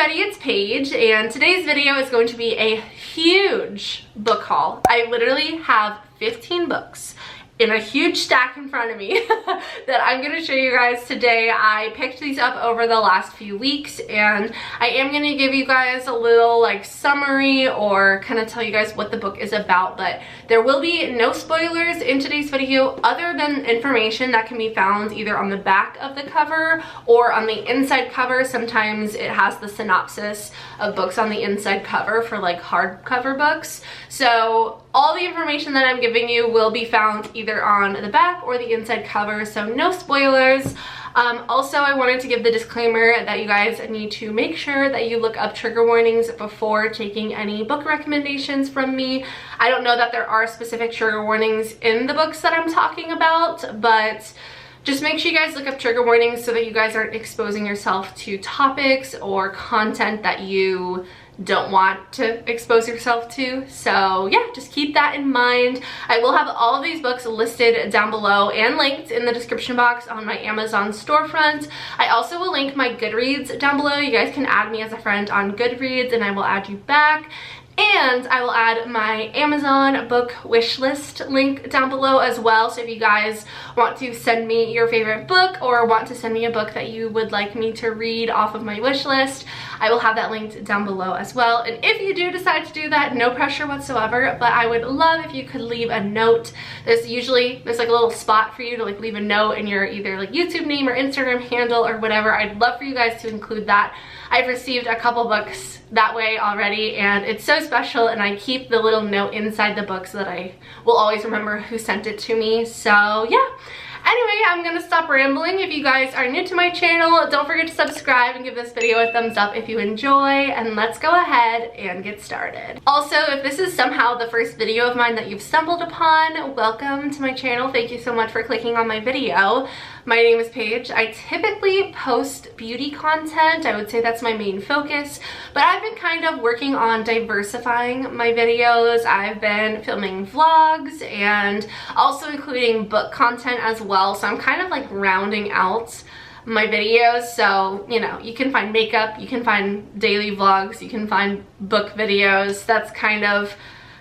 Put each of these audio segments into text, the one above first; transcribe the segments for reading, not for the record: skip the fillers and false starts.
everybody, it's Paige, and today's video is going to be a huge book haul. I literally have 15 books in a huge stack in front of me that I'm going to show you guys today. I picked these up over the last few weeks, and I am going to give you guys a little like summary or kind of tell you guys what the book is about, but there will be no spoilers in today's video other than information that can be found either on the back of the cover or on the inside cover. Sometimes it has the synopsis of books on the inside cover for like hardcover books. So all the information that I'm giving you will be found either on the back or the inside cover, so no spoilers. Also, I wanted to give the disclaimer that you guys need to make sure that you look up trigger warnings before taking any book recommendations from me. I don't know that there are specific trigger warnings in the books that I'm talking about, but just make sure you guys look up trigger warnings so that you guys aren't exposing yourself to topics or content that you don't want to expose yourself to. So yeah, just keep that in mind. I will have all of these books listed down below and linked in the description box on my Amazon storefront. I also will link my Goodreads down below. You guys can add me as a friend on Goodreads and I will add you back. And I will add my Amazon book wish list link down below as well. So if you guys want to send me your favorite book or want to send me a book that you would like me to read off of my wish list, I will have that linked down below as well. And if you do decide to do that, no pressure whatsoever, but I would love if you could leave a note. There's like a little spot for you to like leave a note in your either like YouTube name or Instagram handle or whatever. I'd love for you guys to include that. I've received a couple books that way already, and it's so special, and I keep the little note inside the book so that I will always remember who sent it to me. So yeah. Anyway, I'm gonna stop rambling. If you guys are new to my channel, don't forget to subscribe and give this video a thumbs up if you enjoy, and let's go ahead and get started. Also, if this is somehow the first video of mine that you've stumbled upon, welcome to my channel. Thank you so much for clicking on my video. My name is Paige. I typically post beauty content. I would say that's my main focus, but I've been kind of working on diversifying my videos. I've been filming vlogs and also including book content as well. So I'm kind of like rounding out my videos. So, you know, you can find makeup, you can find daily vlogs, you can find book videos. That's kind of,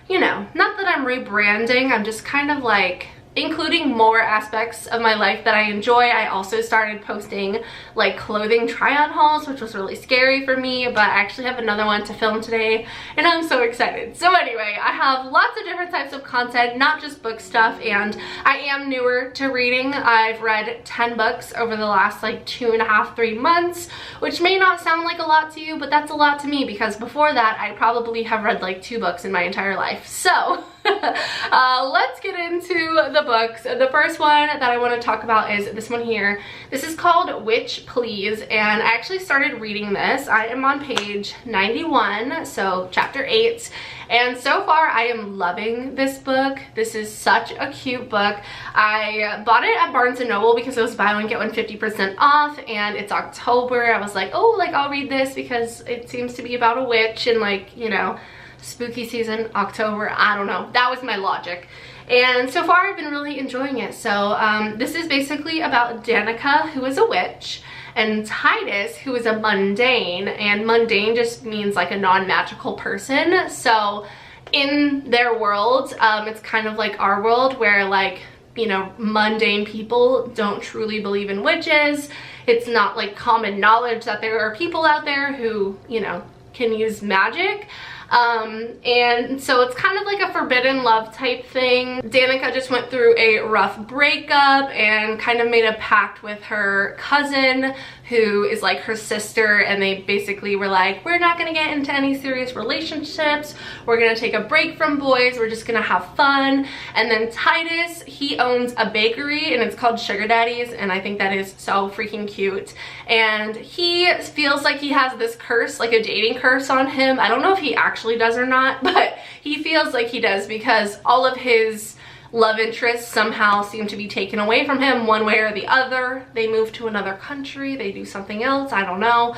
you know, not that I'm rebranding, I'm just kind of like including more aspects of my life that I enjoy. I also started posting like clothing try-on hauls, which was really scary for me, but I actually have another one to film today and I'm so excited. So anyway, I have lots of different types of content, not just book stuff, and I am newer to reading. I've read 10 books over the last like 2.5, 3 months, which may not sound like a lot to you, but that's a lot to me because before that I probably have read like 2 books in my entire life. So let's get into the books. The first one that I want to talk about is this one here. This is called Witch Please, and I actually started reading this. I am on page 91, so chapter 8, and so far I am loving this book. This is such a cute book. I bought it at Barnes & Noble because it was buy one get one 50% off, and it's October. I was like, oh, like I'll read this because it seems to be about a witch and like, you know, spooky season, October, I don't know. That was my logic. And so far I've been really enjoying it. So this is basically about Danica, who is a witch, and Titus, who is a mundane, and mundane just means like a non-magical person. So in their world, it's kind of like our world where like, you know, mundane people don't truly believe in witches. It's not like common knowledge that there are people out there who, you know, can use magic. And so it's kind of like a forbidden love type thing. Danica just went through a rough breakup and kind of made a pact with her cousin, who is like her sister, and they basically were like, we're not gonna get into any serious relationships, we're gonna take a break from boys, we're just gonna have fun. And then Titus, he owns a bakery and it's called Sugar Daddy's, and I think that is so freaking cute. And he feels like he has this curse, like a dating curse on him. I don't know if he actually does or not, but he feels like he does because all of his love interests somehow seem to be taken away from him one way or the other. They move to another country, they do something else, I don't know.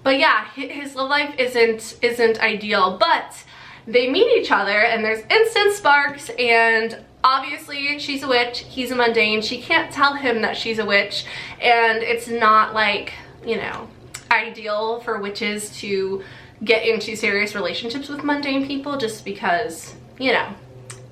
But yeah, his love life isn't ideal, but they meet each other and there's instant sparks, and obviously she's a witch, he's a mundane. She can't tell him that she's a witch, and it's not like, you know, ideal for witches to get into serious relationships with mundane people, just because, you know,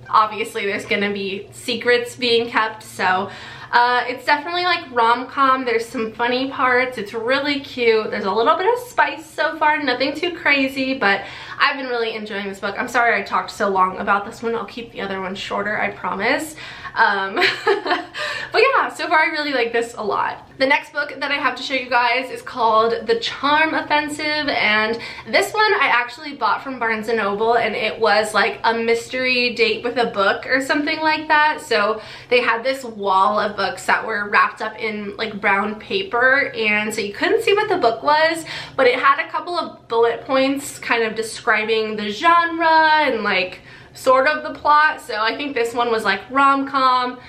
obviously there's gonna be secrets being kept. So it's definitely like rom-com. There's some funny parts. It's really cute. There's a little bit of spice so far, nothing too crazy, but I've been really enjoying this book. I'm sorry I talked so long about this one. I'll keep the other one shorter, I promise. But yeah, so far I really like this a lot. The next book that I have to show you guys is called The Charm Offensive, and this one I actually bought from Barnes & Noble, and it was like a mystery date with a book or something like that. So they had this wall of books that were wrapped up in like brown paper, and so you couldn't see what the book was, but it had a couple of bullet points kind of describing the genre and like sort of the plot. So I think this one was like rom-com,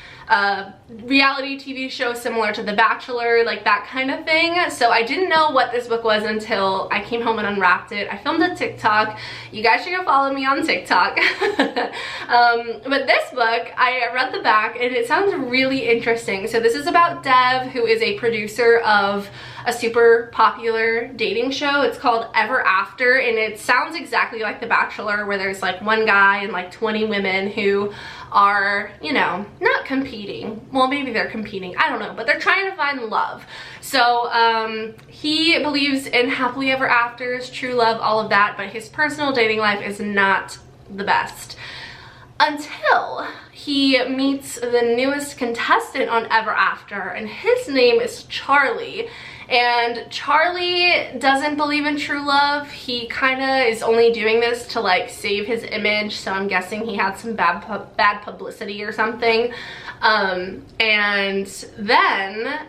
reality TV show similar to The Bachelor, like that kind of thing. So I didn't know what this book was until I came home and unwrapped it. I filmed a TikTok. You guys should go follow me on TikTok. But this book, I read the back and it sounds really interesting. So this is about Dev, who is a producer of a super popular dating show. It's called Ever After, and it sounds exactly like The Bachelor, where there's like one guy and like 20 women who are, you know, not competing. Well, maybe they're competing, I don't know, but they're trying to find love. So he believes in happily ever afters, true love, all of that, but his personal dating life is not the best. Until he meets the newest contestant on Ever After, and his name is Charlie. And Charlie doesn't believe in true love. He kind of is only doing this to like save his image, so I'm guessing he had some bad publicity or something. And then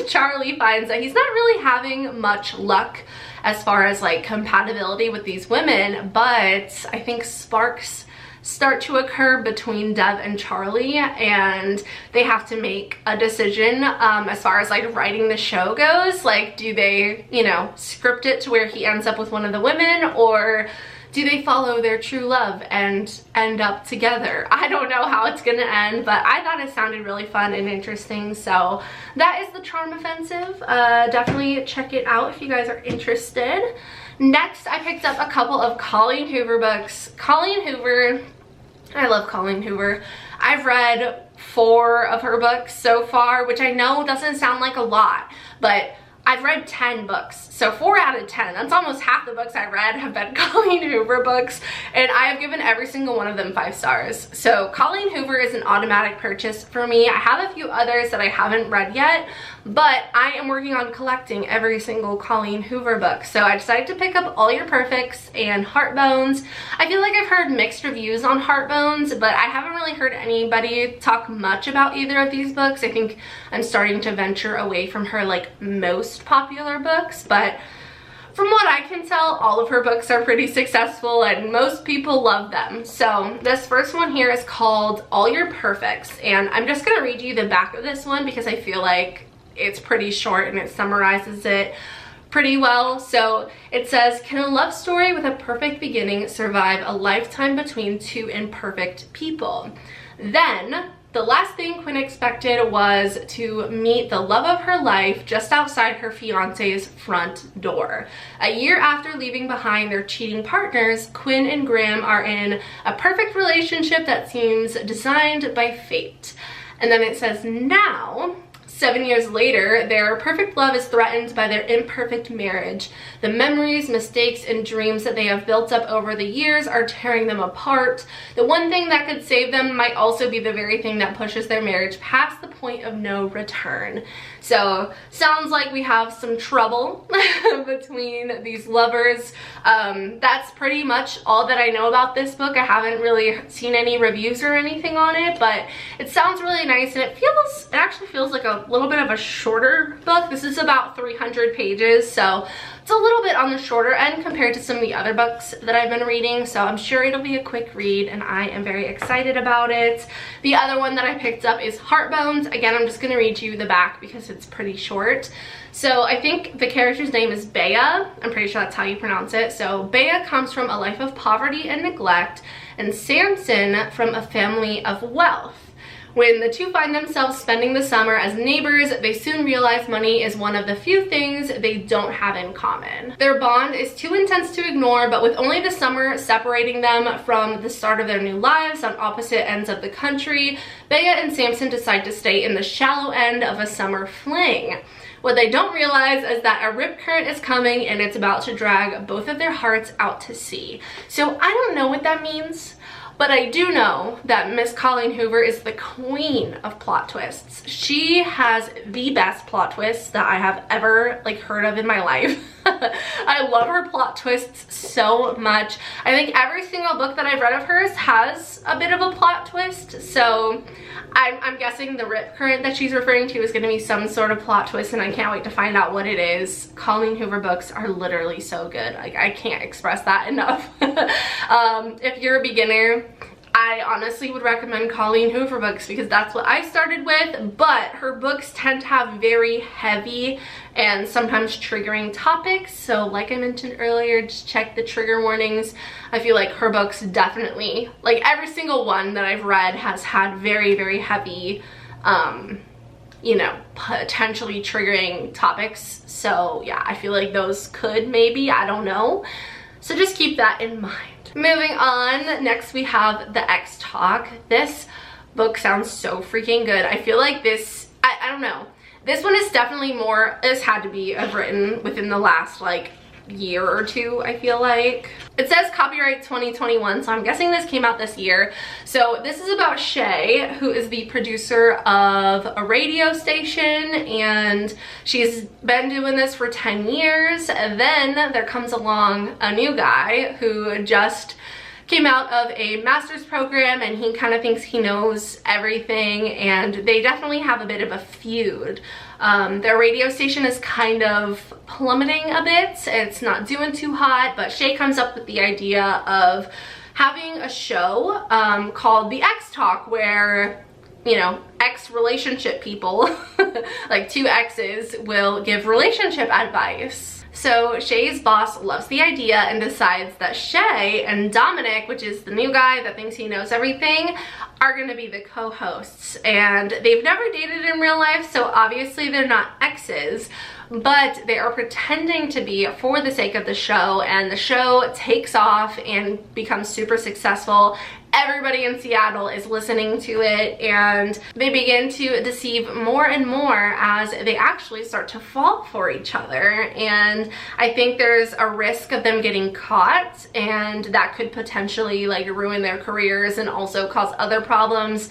Charlie finds that he's not really having much luck as far as like compatibility with these women, but I think sparks start to occur between Dev and Charlie, and they have to make a decision as far as like writing the show goes. Like, do they, you know, script it to where he ends up with one of the women, or do they follow their true love and end up together? I don't know how it's gonna end, but I thought it sounded really fun and interesting. So that is The Charm Offensive. Definitely check it out if you guys are interested. Next, I picked up a couple of Colleen Hoover books. Colleen Hoover, I love Colleen Hoover. I've read 4 of her books so far, which I know doesn't sound like a lot, but I've read 10 books, so 4 out of 10. That's almost half the books I read have been Colleen Hoover books, and I have given every single one of them 5 stars. So Colleen Hoover is an automatic purchase for me. I have a few others that I haven't read yet, but I am working on collecting every single Colleen Hoover book. So I decided to pick up All Your Perfects and Heartbones. I feel like I've heard mixed reviews on Heartbones, but I haven't really heard anybody talk much about either of these books. I think I'm starting to venture away from her like most popular books, but from what I can tell, all of her books are pretty successful and most people love them. So this first one here is called All Your Perfects, and I'm just gonna read you the back of this one because I feel like it's pretty short and it summarizes it pretty well. So it says, can a love story with a perfect beginning survive a lifetime between 2 imperfect people? Then the last thing Quinn expected was to meet the love of her life just outside her fiance's front door. A year after leaving behind their cheating partners, Quinn and Graham are in a perfect relationship that seems designed by fate. And then it says, now, 7 years later, their perfect love is threatened by their imperfect marriage. The memories, mistakes, and dreams that they have built up over the years are tearing them apart. The one thing that could save them might also be the very thing that pushes their marriage past the point of no return. So, sounds like we have some trouble between these lovers. That's pretty much all that I know about this book. I haven't really seen any reviews or anything on it, but it sounds really nice, and it actually feels like a little bit of a shorter book. This is about 300 pages, so it's a little bit on the shorter end compared to some of the other books that I've been reading, so I'm sure it'll be a quick read and I am very excited about it. The other one that I picked up is Heartbones. Again, I'm just going to read you the back because it's pretty short. So I think the character's name is Bea. I'm pretty sure that's how you pronounce it. So Bea comes from a life of poverty and neglect, and Samson from a family of wealth. When the two find themselves spending the summer as neighbors, they soon realize money is one of the few things they don't have in common. Their bond is too intense to ignore, but with only the summer separating them from the start of their new lives on opposite ends of the country, Bea and Samson decide to stay in the shallow end of a summer fling. What they don't realize is that a rip current is coming and it's about to drag both of their hearts out to sea. So I don't know what that means, but I do know that Miss Colleen Hoover is the queen of plot twists. She has the best plot twists that I have ever heard of in my life. I love her plot twists so much. I think every single book that I've read of hers has a bit of a plot twist, so I'm guessing the rip current that she's referring to is going to be some sort of plot twist, and I can't wait to find out what it is. Colleen Hoover books are literally so good. I can't express that enough. If you're a beginner, I honestly would recommend Colleen Hoover books because that's what I started with, but her books tend to have very heavy and sometimes triggering topics. So like I mentioned earlier, just check the trigger warnings. I feel like her books definitely, every single one that I've read has had very, very heavy, you know, potentially triggering topics. So yeah, I feel like those could maybe, I don't know. So just keep that in mind. Moving on, next we have The Ex Talk. This book sounds so freaking good. I feel like this, I don't know. This one is definitely more, this had to be written within the last year or two, I feel like. It says copyright 2021, so I'm guessing this came out this year. So this is about Shay, who is the producer of a radio station, and she's been doing this for 10 years. And then there comes along a new guy who just came out of a master's program, and he kind of thinks he knows everything, and they definitely have a bit of a feud. Their radio station is kind of plummeting a bit. It's not doing too hot, but Shay comes up with the idea of having a show called The Ex Talk, where, you know, ex-relationship people, like two exes, will give relationship advice. So Shay's boss loves the idea and decides that Shay and Dominic, which is the new guy that thinks he knows everything, are gonna be the co-hosts. And they've never dated in real life, so obviously they're not exes, but they are pretending to be for the sake of the show, and the show takes off and becomes super successful. Everybody in Seattle is listening to it, and they begin to deceive more and more as they actually start to fall for each other. And I think there's a risk of them getting caught, and that could potentially ruin their careers and also cause other problems.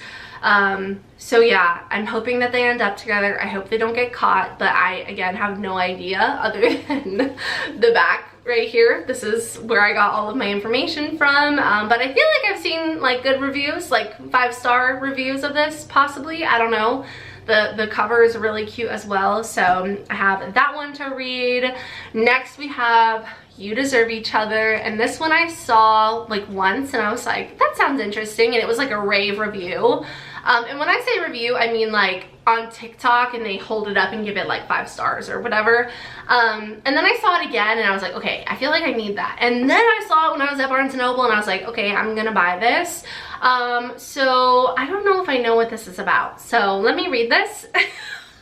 So yeah, I'm hoping that they end up together. I hope they don't get caught, but I, again, have no idea other than the back right here. This is where I got all of my information from, but I feel like I've seen good reviews, 5-star reviews of this, possibly. I don't know. The cover is really cute as well, so I have that one to read. Next we have You Deserve Each Other, and this one I saw once, and I was like, that sounds interesting, and it was a rave review. And when I say review, I mean on TikTok, and they hold it up and give it 5 stars or whatever. And then I saw it again, and I was like, okay, I feel like I need that. And then I saw it when I was at Barnes & Noble, and I was like, okay, I'm gonna buy this. So I don't know if I know what this is about. So let me read this.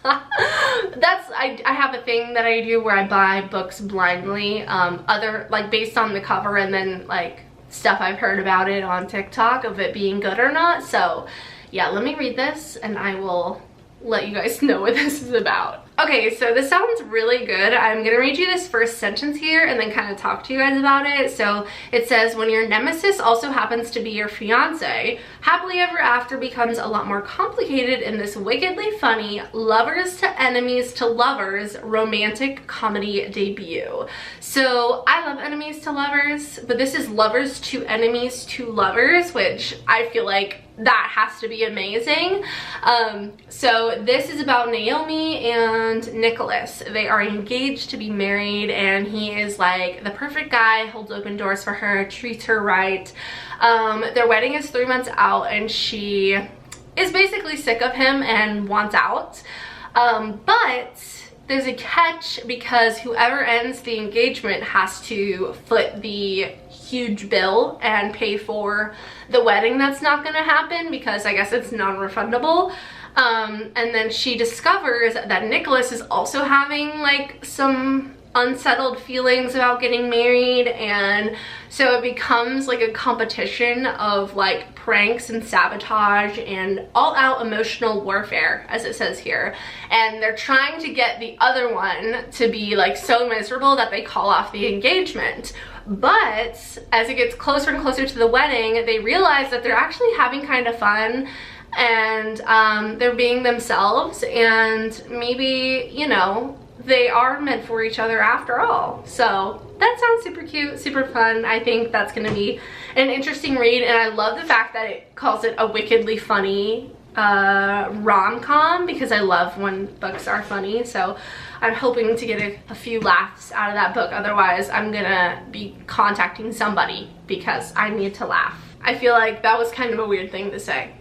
I have a thing that I do where I buy books blindly, based on the cover, and then stuff I've heard about it on TikTok of it being good or not. So yeah, let me read this and I will let you guys know what this is about. Okay, so this sounds really good. I'm gonna read you this first sentence here and then kind of talk to you guys about it. So it says, when your nemesis also happens to be your fiance, happily ever after becomes a lot more complicated in this wickedly funny lovers to enemies to lovers romantic comedy debut. So I love enemies to lovers, but this is lovers to enemies to lovers, which I feel like that has to be amazing. So this is about Naomi and Nicholas. They are engaged to be married, and he is the perfect guy, holds open doors for her, treats her right. Their wedding is 3 months out, and she is basically sick of him and wants out. But there's a catch because whoever ends the engagement has to foot the huge bill and pay for the wedding that's not gonna happen because I guess it's non-refundable. And then she discovers that Nicholas is also having like some unsettled feelings about getting married, and so it becomes like a competition of like pranks and sabotage and all-out emotional warfare, as it says here, and they're trying to get the other one to be like so miserable that they call off the engagement. But as it gets closer and closer to the wedding, they realize that they're actually having kind of fun, and they're being themselves, and maybe, you know, they are meant for each other after all. So that sounds super cute, super fun. I think that's gonna be an interesting read, and I love the fact that it calls it a wickedly funny rom-com, because I love when books are funny. So I'm hoping to get a few laughs out of that book. Otherwise, I'm gonna be contacting somebody because I need to laugh. I feel like that was kind of a weird thing to say.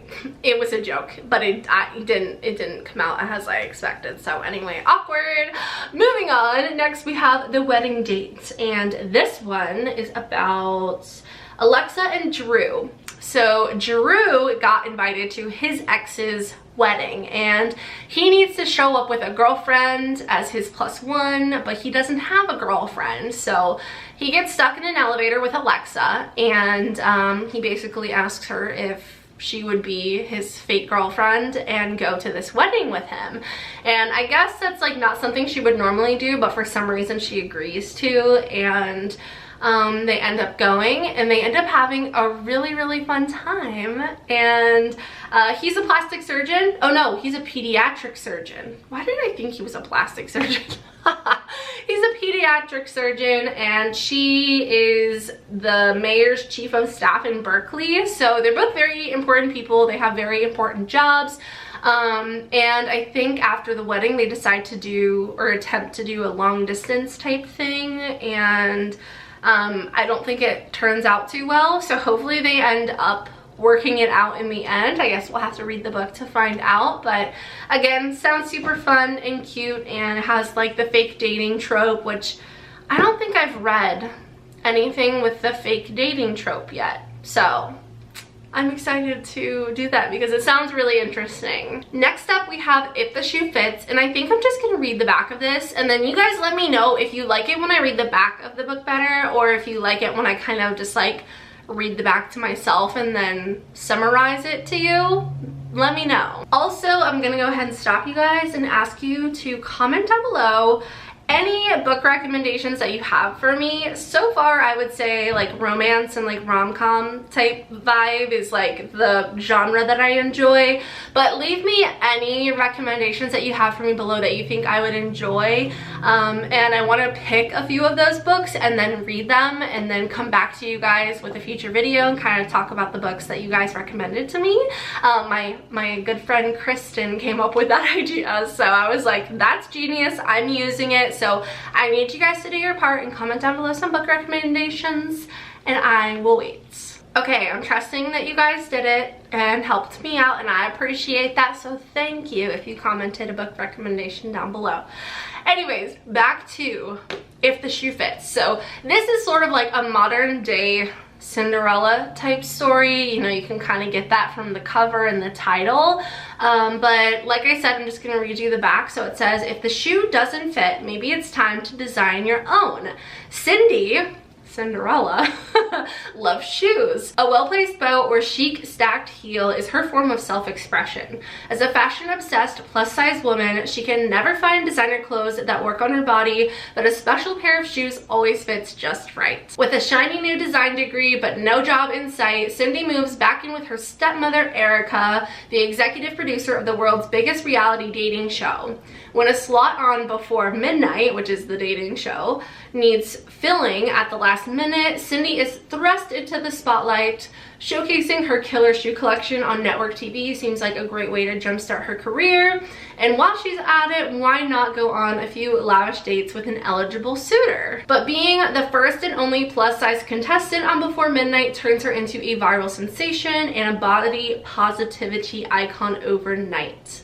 It was a joke, but it didn't come out as I expected. So anyway, awkward. Moving on, next we have The Wedding Date, and this one is about Alexa and Drew. So Drew got invited to his ex's wedding, and he needs to show up with a girlfriend as his +1, but he doesn't have a girlfriend, so he gets stuck in an elevator with Alexa, and he basically asks her if she would be his fake girlfriend and go to this wedding with him. And I guess that's like not something she would normally do, but for some reason she agrees to, and they end up going, and they end up having a really fun time. And he's a plastic surgeon. Oh no, he's a pediatric surgeon. Why did I think he was a plastic surgeon? He's a pediatric surgeon, and she is the mayor's chief of staff in Berkeley. So they're both very important people. They have very important jobs. And I think after the wedding they decide to do, or attempt to do, a long distance type thing, and I don't think it turns out too well, so hopefully they end up working it out in the end. I guess we'll have to read the book to find out, but again, sounds super fun and cute, and it has like the fake dating trope, which I don't think I've read anything with the fake dating trope yet, so I'm excited to do that because it sounds really interesting. Next up we have If the Shoe Fits, and I think I'm just gonna read the back of this, and then you guys let me know if you like it when I read the back of the book better, or if you like it when I kind of just like read the back to myself and then summarize it to you. Let me know. Also, I'm gonna go ahead and stop you guys and ask you to comment down below any book recommendations that you have for me. So far, I would say like romance and like rom-com type vibe is like the genre that I enjoy, but leave me any recommendations that you have for me below that you think I would enjoy, and I want to pick a few of those books and then read them and then come back to you guys with a future video and kind of talk about the books that you guys recommended to me. My good friend Kristen came up with that idea, so I was like, that's genius, I'm using it. So I need you guys to do your part and comment down below some book recommendations, and I will wait. Okay, I'm trusting that you guys did it and helped me out, and I appreciate that, so thank you if you commented a book recommendation down below. Anyways, back to If the Shoe Fits. So this is sort of like a modern day Cinderella type story. You know, you can kind of get that from the cover and the title, but like I said, I'm just going to read you the back. So it says, if the shoe doesn't fit, maybe it's time to design your own. Cinderella loves shoes. A well-placed bow or chic stacked heel is her form of self-expression. As a fashion-obsessed plus-size woman, she can never find designer clothes that work on her body, but a special pair of shoes always fits just right. With a shiny new design degree but no job in sight, Cindy moves back in with her stepmother Erica, the executive producer of the world's biggest reality dating show. When a slot on Before Midnight, which is the dating show, needs filling at the last minute, Cindy is thrust into the spotlight. Showcasing her killer shoe collection on network TV seems like a great way to jumpstart her career. And while she's at it, why not go on a few lavish dates with an eligible suitor? But being the first and only plus-size contestant on Before Midnight turns her into a viral sensation and a body positivity icon overnight.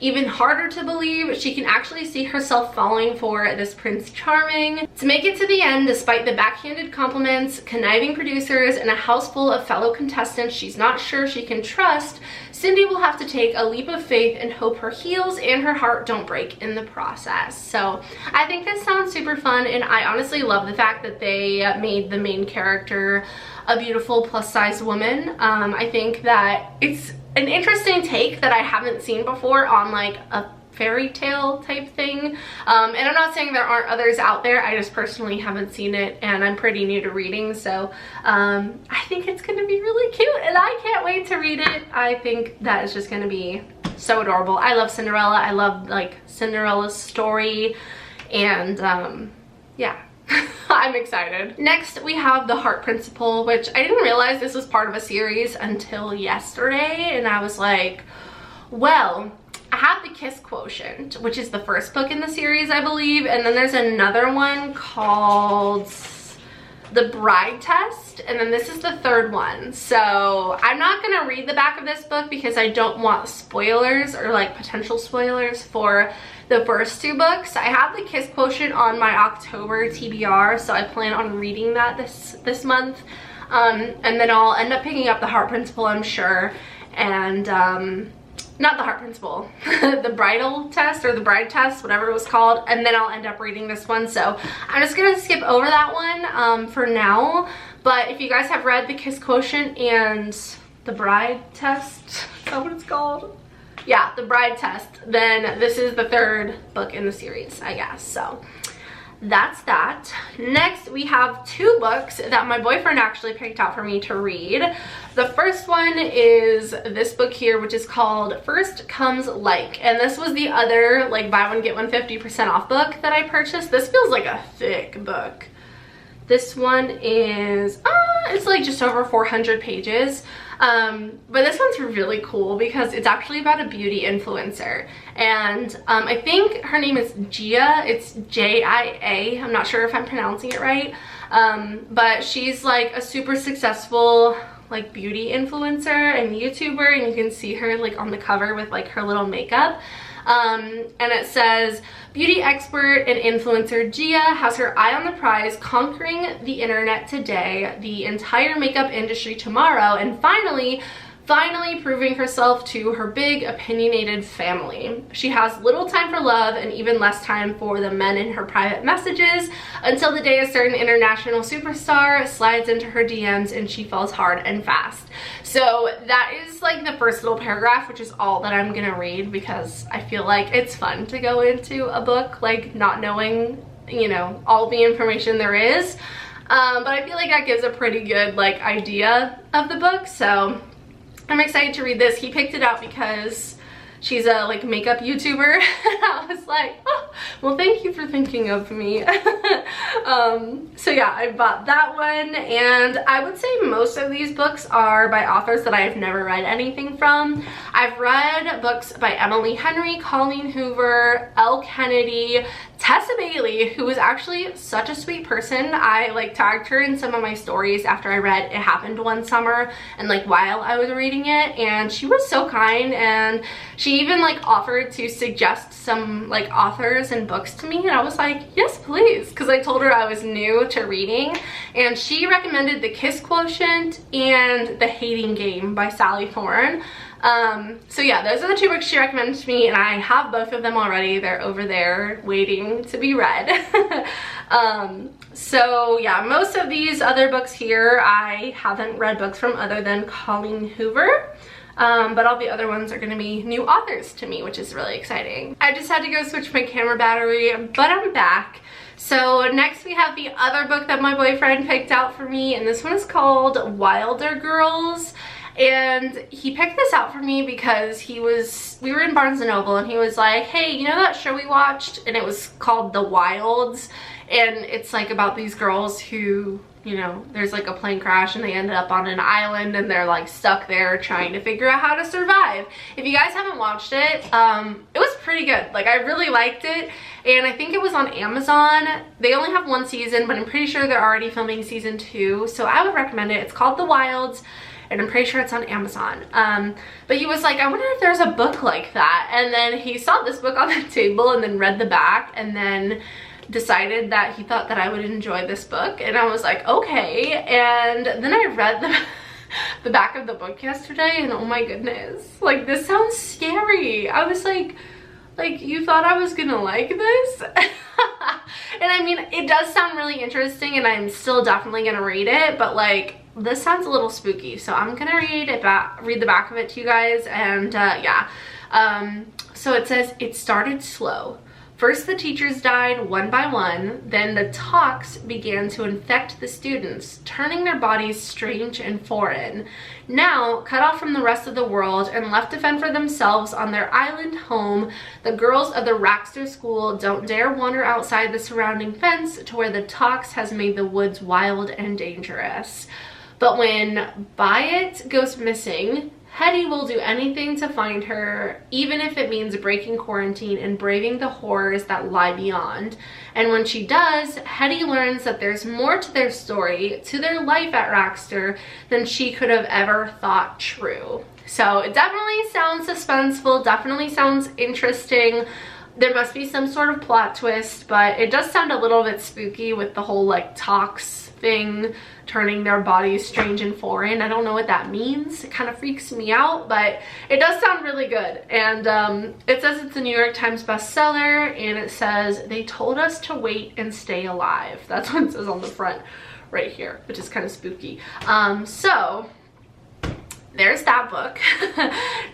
even harder to believe. She can actually see herself falling for this Prince Charming. To make it to the end, despite the backhanded compliments, conniving producers, and a house full of fellow contestants she's not sure she can trust, Cindy will have to take a leap of faith and hope her heels and her heart don't break in the process. So I think this sounds super fun, and I honestly love the fact that they made the main character a beautiful plus-size woman. I think that it's an interesting take that I haven't seen before on like a fairy tale type thing. And I'm not saying there aren't others out there, I just personally haven't seen it, and I'm pretty new to reading, so I think it's gonna be really cute and I can't wait to read it. I think that is just gonna be so adorable. I love Cinderella. I love like Cinderella's story, and yeah. I'm excited. Next, we have The Heart Principle, which I didn't realize this was part of a series until yesterday, and I was like, well, I have The Kiss Quotient, which is the first book in the series, I believe, and then there's another one called The Bride Test, and then this is the third one. So I'm not gonna read the back of this book because I don't want spoilers or like potential spoilers for the first two books. I have The Kiss Quotient on my October TBR, so I plan on reading that this month, and then I'll end up picking up The Heart Principle, I'm sure, and not The Heart Principle, The Bridal Test, or The Bride Test, whatever it was called, and then I'll end up reading this one. So I'm just gonna skip over that one for now. But if you guys have read The Kiss Quotient and The Bride Test, is that what it's called? Yeah, The Bride Test, then this is the third book in the series, I guess. So that's that. Next, we have two books that my boyfriend actually picked out for me to read. The first one is this book here, which is called First Comes Like, and this was the other like buy one get one 50% off book that I purchased. This feels like a thick book. This one is it's like just over 400 pages. But this one's really cool because it's actually about a beauty influencer, and I think her name is Gia. It's J-I-A. I'm not sure if I'm pronouncing it right, but she's like a super successful like beauty influencer and YouTuber, and you can see her like on the cover with like her little makeup. And it says, beauty expert and influencer Gia has her eye on the prize, conquering the internet today, the entire makeup industry tomorrow, and finally proving herself to her big opinionated family. She has little time for love and even less time for the men in her private messages, until the day a certain international superstar slides into her DMs and she falls hard and fast. So that is like the first little paragraph, which is all that I'm gonna read because I feel like it's fun to go into a book like not knowing, you know, all the information there is. But I feel like that gives a pretty good like idea of the book, so I'm excited to read this. He picked it out because she's a like makeup YouTuber, and I was like, oh, well, thank you for thinking of me. So yeah, I bought that one, and I would say most of these books are by authors that I've never read anything from. I've read books by Emily Henry, Colleen Hoover, Elle Kennedy, Tessa Bailey, who was actually such a sweet person. I like tagged her in some of my stories after I read It Happened One Summer and like while I was reading it, and she was so kind, and she even like offered to suggest some like authors and books to me, and I was like, yes please, because I told her I was new to reading, and she recommended The Kiss Quotient and The Hating Game by Sally Thorne. So yeah, those are the two books she recommended to me, and I have both of them already. They're over there waiting to be read. So yeah, most of these other books here I haven't read books from other than Colleen Hoover. But all the other ones are going to be new authors to me, which is really exciting. I just had to go switch my camera battery, but I'm back. So next we have the other book that my boyfriend picked out for me, and this one is called Wilder Girls. And he picked this out for me because we were in Barnes & Noble, and he was like, hey, you know that show we watched? And it was called The Wilds, and it's like about these girls who, you know, there's like a plane crash and they ended up on an island and they're like stuck there trying to figure out how to survive. If you guys haven't watched it, it was pretty good. Like, I really liked it, and I think it was on Amazon. They only have one season, but I'm pretty sure they're already filming season 2, so I would recommend it. It's called The Wilds. and I'm pretty sure it's on Amazon. But he was like, I wonder if there's a book like that. And then he saw this book on the table and then read the back and then decided that he thought that I would enjoy this book. And I was like, okay. And then I read the back of the book yesterday, and oh my goodness, like, this sounds scary. I was like, you thought I was gonna like this? And I mean, it does sound really interesting, and I'm still definitely gonna read it, but like, this sounds a little spooky, so I'm gonna read the back of it to you guys. And yeah, so it says, it started slow. First the teachers died one by one, then the tox began to infect the students, turning their bodies strange and foreign. Now, cut off from the rest of the world and left to fend for themselves on their island home, the girls of the Raxter School don't dare wander outside the surrounding fence to where the tox has made the woods wild and dangerous. But when Byatt goes missing, Hetty will do anything to find her, even if it means breaking quarantine and braving the horrors that lie beyond. And when she does, Hetty learns that there's more to their story, to their life at Raxter, than she could have ever thought true. So it definitely sounds suspenseful, definitely sounds interesting. There must be some sort of plot twist, but it does sound a little bit spooky with the whole like tox thing, turning their bodies strange and foreign. I don't know what that means. It kind of freaks me out, but it does sound really good. And it says it's a New York Times bestseller, and it says, they told us to wait and stay alive. That's what it says on the front right here, which is kind of spooky. So there's that book.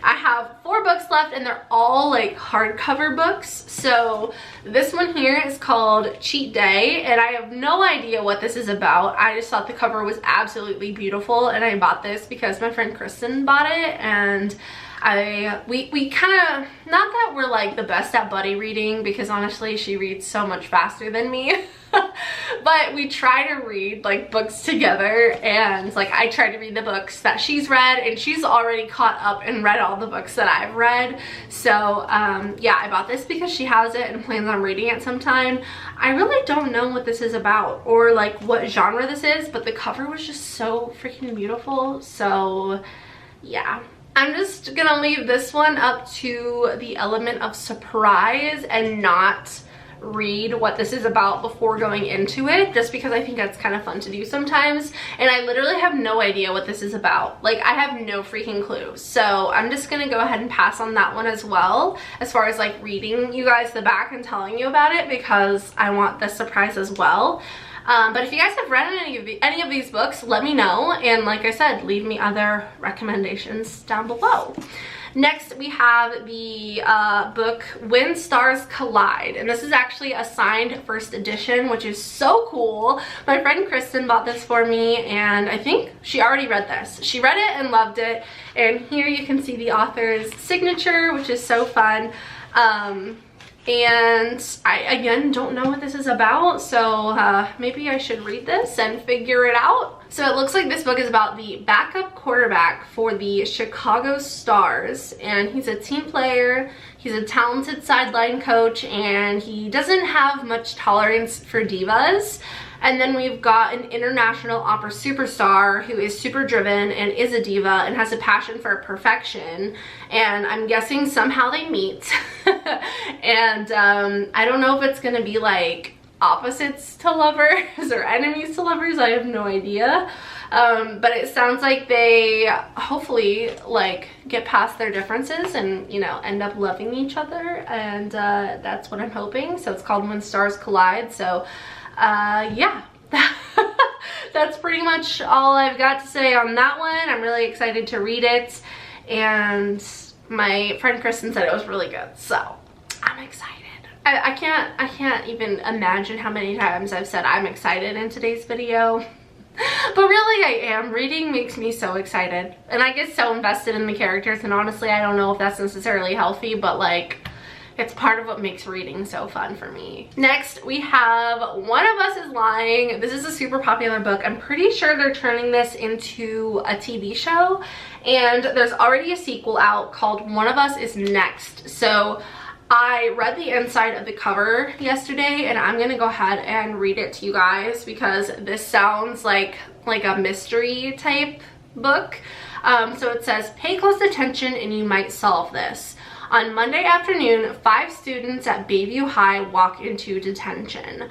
I have 4 books left, and they're all like hardcover books. So this one here is called Cheat Day, and I have no idea what this is about. I just thought the cover was absolutely beautiful, and I bought this because my friend Kristen bought it, and we kind of, not that we're like the best at buddy reading, because honestly she reads so much faster than me. But we try to read like books together, and like I try to read the books that she's read, and she's already caught up and read all the books that I've read. So yeah, I bought this because she has it and plans on reading it sometime. I really don't know what this is about or like what genre this is, but the cover was just so freaking beautiful. So yeah, I'm just gonna leave this one up to the element of surprise and not read what this is about before going into it, just because I think that's kind of fun to do sometimes. And I literally have no idea what this is about. Like, I have no freaking clue. So I'm just gonna go ahead and pass on that one as well, as far as like reading you guys the back and telling you about it, because I want the surprise as well. But if you guys have read any of these books, let me know, and like I said, leave me other recommendations down below. Next, we have the book When Stars Collide, and this is actually a signed first edition, which is so cool. My friend Kristen bought this for me, and I think she already read this. She read it and loved it, and here you can see the author's signature, which is so fun. And I, again, don't know what this is about, so maybe I should read this and figure it out. So it looks like this book is about the backup quarterback for the Chicago Stars, and he's a team player, he's a talented sideline coach, and he doesn't have much tolerance for divas. And then we've got an international opera superstar who is super driven and is a diva and has a passion for perfection. And I'm guessing somehow they meet. And I don't know if it's gonna be like opposites to lovers or enemies to lovers. I have no idea. But it sounds like they hopefully like get past their differences and, you know, end up loving each other. And that's what I'm hoping. So it's called When Stars Collide. So yeah, that's pretty much all I've got to say on that one. I'm really excited to read it, and my friend Kristen said it was really good, so I'm excited. I can't even imagine how many times I've said I'm excited in today's video. But really I am. Reading makes me so excited, and I get so invested in the characters, and honestly I don't know if that's necessarily healthy, but like, it's part of what makes reading so fun for me. Next, we have One of Us is Lying. This is a super popular book. I'm pretty sure they're turning this into a TV show, and there's already a sequel out called One of Us is Next. So I read the inside of the cover yesterday, and I'm gonna go ahead and read it to you guys because this sounds like a mystery type book. So it says, pay close attention and you might solve this. On Monday afternoon, 5 students at Bayview High walk into detention.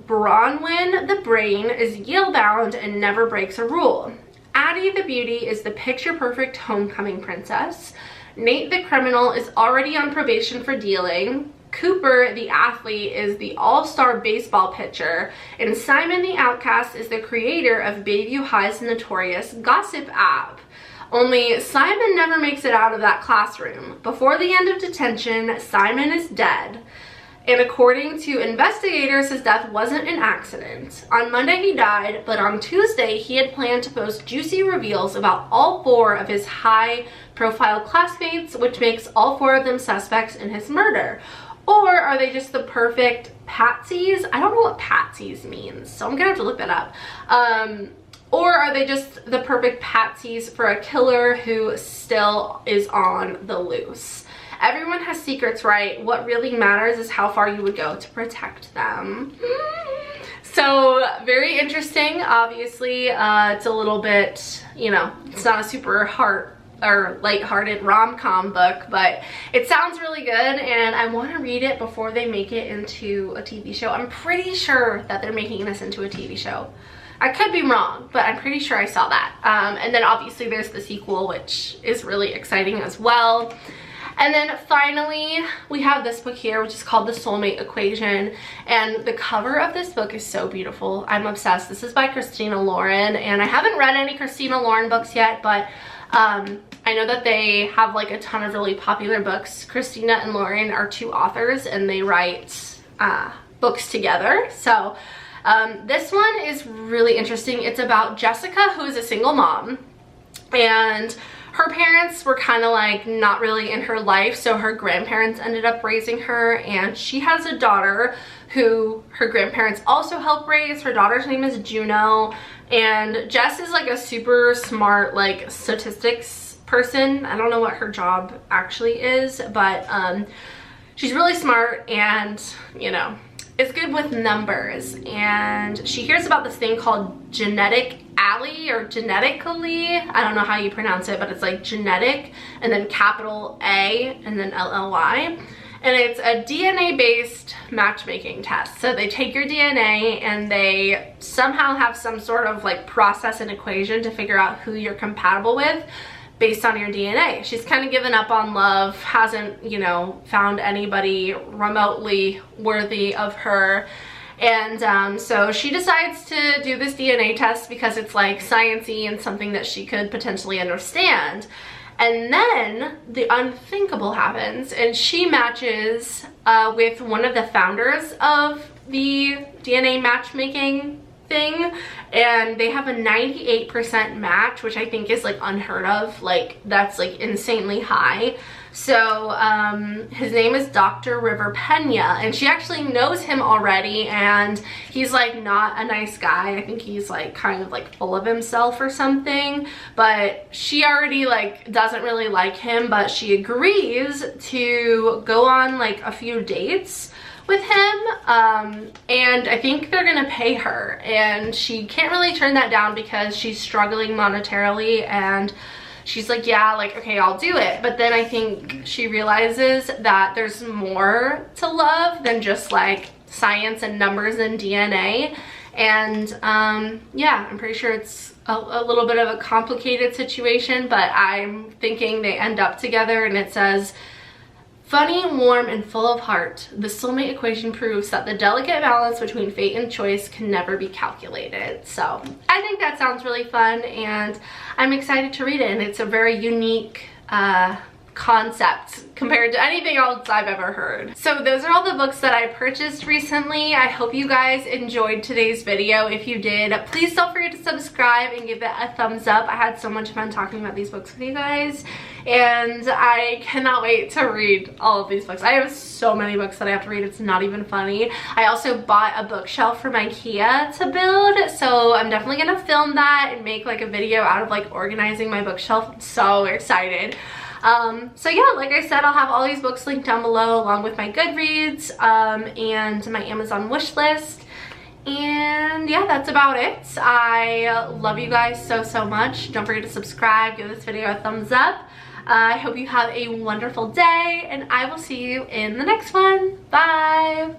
Bronwyn, the brain, is Yale-bound and never breaks a rule. Addie, the beauty, is the picture-perfect homecoming princess. Nate, the criminal, is already on probation for dealing. Cooper, the athlete, is the all-star baseball pitcher. And Simon, the outcast, is the creator of Bayview High's notorious gossip app. Only Simon never makes it out of that classroom. Before the end of detention, Simon is dead. And according to investigators, his death wasn't an accident. On Monday he died, but on Tuesday he had planned to post juicy reveals about all 4 of his high-profile classmates, which makes all 4 of them suspects in his murder. Or are they just the perfect patsies? I don't know what patsies means, so I'm gonna have to look that up. Or are they just the perfect patsies for a killer who still is on the loose? Everyone has secrets, right? What really matters is how far you would go to protect them. So, very interesting. Obviously, it's a little bit, you know, it's not a super lighthearted rom-com book, but it sounds really good, and I want to read it before they make it into a TV show. I'm pretty sure that they're making this into a TV show. I could be wrong, but I'm pretty sure I saw that. And then obviously there's the sequel, which is really exciting as well. And then finally, we have this book here, which is called The Soulmate Equation. And the cover of this book is so beautiful. I'm obsessed. This is by Christina Lauren. And I haven't read any Christina Lauren books yet, but I know that they have like a ton of really popular books. Christina and Lauren are 2 authors, and they write books together. So this one is really interesting. It's about Jessica, who is a single mom. And her parents were kind of like not really in her life, so her grandparents ended up raising her, and she has a daughter who her grandparents also helped raise. Her daughter's name is Juno, and Jess is like a super smart like statistics person. I don't know what her job actually is, but she's really smart and, you know, is good with numbers. And she hears about this thing called Genetic Alley or Genetically. I don't know how you pronounce it, but it's like genetic and then capital A and then LLY. And it's a DNA-based matchmaking test. So they take your DNA and they somehow have some sort of like process and equation to figure out who you're compatible with based on your DNA. She's kind of given up on love, hasn't, you know, found anybody remotely worthy of her. And so she decides to do this DNA test because it's like science-y and something that she could potentially understand. And then the unthinkable happens, and she matches with one of the founders of the DNA matchmaking thing, and they have a 98% match, which I think is like unheard of. Like, that's like insanely high. So his name is Dr. River Pena, and she actually knows him already, and he's like not a nice guy. I think he's like kind of like full of himself or something, but she already like doesn't really like him, but she agrees to go on like a few dates with him, and I think they're gonna pay her, and she can't really turn that down because she's struggling monetarily, and she's like, yeah, like, okay, I'll do it. But then I think she realizes that there's more to love than just like science and numbers and DNA. And yeah, I'm pretty sure it's a little bit of a complicated situation, but I'm thinking they end up together. And it says, funny, warm, and full of heart, the soulmate equation proves that the delicate balance between fate and choice can never be calculated. So I think that sounds really fun, and I'm excited to read it. And it's a very unique concept compared to anything else I've ever heard. So those are all the books that I purchased recently. I hope you guys enjoyed today's video. If you did, please don't forget to subscribe and give it a thumbs up. I had so much fun talking about these books with you guys, and I cannot wait to read all of these books. I have so many books that I have to read, it's not even funny. I also bought a bookshelf from IKEA to build, so I'm definitely gonna film that and make like a video out of like organizing my bookshelf. I'm so excited. So yeah, like I said, I'll have all these books linked down below along with my Goodreads and my Amazon wish list. And yeah, that's about it. I love you guys so much. Don't forget to subscribe, give this video a thumbs up. I hope you have a wonderful day, and I will see you in the next one. Bye!